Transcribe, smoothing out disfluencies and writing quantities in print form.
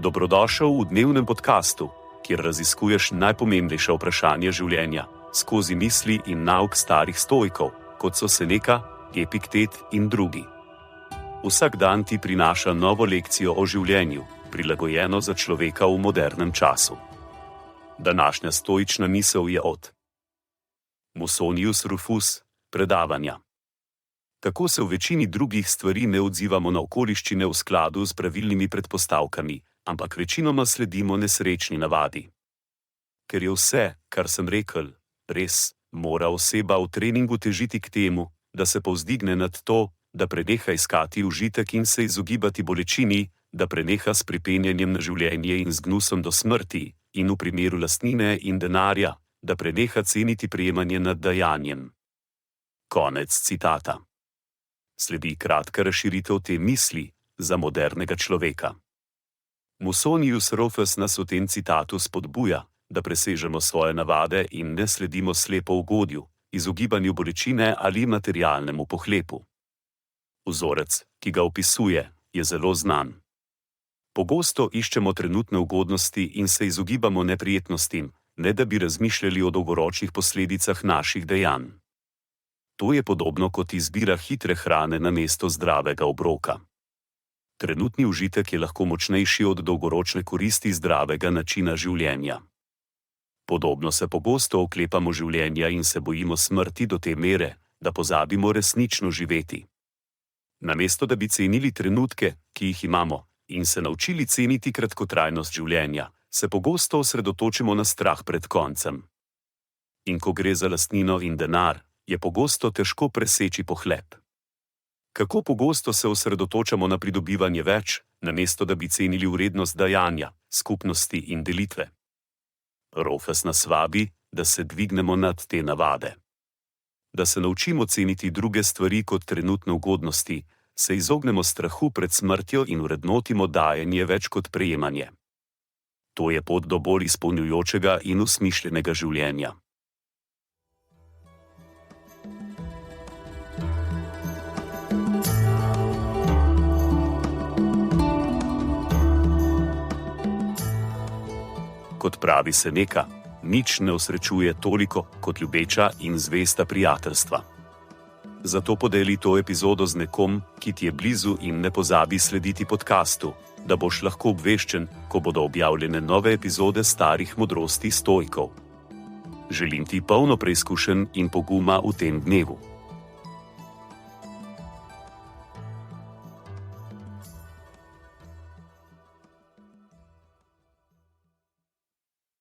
Dobrodošel v dnevnem podkastu, kjer raziskuješ najpomembnejša vprašanja življenja skozi misli in nauk starih stoikov, kot so Seneca, Epiktet in drugi. Vsak dan ti prinaša novo lekcijo o življenju, prilagojeno za človeka v modernem času. Današnja stoična misel je od Musonius Rufus, predavanja. Tako se v večini drugih stvari ne odzivamo na okoliščine v skladu s pravilnimi predpostavkami, ampak večinoma sledimo nesrečni navadi. Ker je vse, kar sem rekel, res, mora oseba v treningu težiti k temu, da se povzdigne nad to, da preneha iskati užitek in se izogibati bolečini, da preneha s pripenjanjem na življenje in z gnusom do smrti, in v primeru lastnine in denarja, da preneha ceniti prejemanje nad dajanjem. Konec citata. Sledi kratka razširitev te misli za modernega človeka. Musonius Rufus nas v tem citatu spodbuja, da presežemo svoje navade in ne sledimo slepo ugodju, izogibanju bolečine ali materialnemu pohlepu. Vzorec, ki ga opisuje, je zelo znan. Pogosto iščemo trenutne ugodnosti in se izogibamo neprijetnostim, ne da bi razmišljali o dolgoročnih posledicah naših dejanj. To je podobno kot izbira hitre hrane namesto zdravega obroka. Trenutni užitek je lahko močnejši od dolgoročne koristi zdravega načina življenja. Podobno se pogosto oklepamo življenja in se bojimo smrti do te mere, da pozabimo resnično živeti. Namesto da bi cenili trenutke, ki jih imamo, in se naučili ceniti kratkotrajnost življenja, se pogosto osredotočimo na strah pred koncem. In ko gre za lastnino in denar, je pogosto težko preseči pohlep. Kako pogosto se osredotočamo na pridobivanje več, namesto da bi cenili vrednost dajanja, skupnosti in delitve? Rufus nas vabi, da se dvignemo nad te navade. Da se naučimo ceniti druge stvari kot trenutne ugodnosti, se izognemo strahu pred smrtjo in vrednotimo dajanje več kot prejemanje. To je pot do bolj izpolnjujočega in usmišljenega življenja. Kot pravi Seneca, nič ne osrečuje toliko kot ljubeča in zvesta prijateljstva. Zato podeli to epizodo z nekom, ki ti je blizu in ne pozabi slediti podkastu, da boš lahko obveščen, ko bodo objavljene nove epizode starih modrosti stoikov. Želim ti polno preizkušenj in poguma v tem dnevu.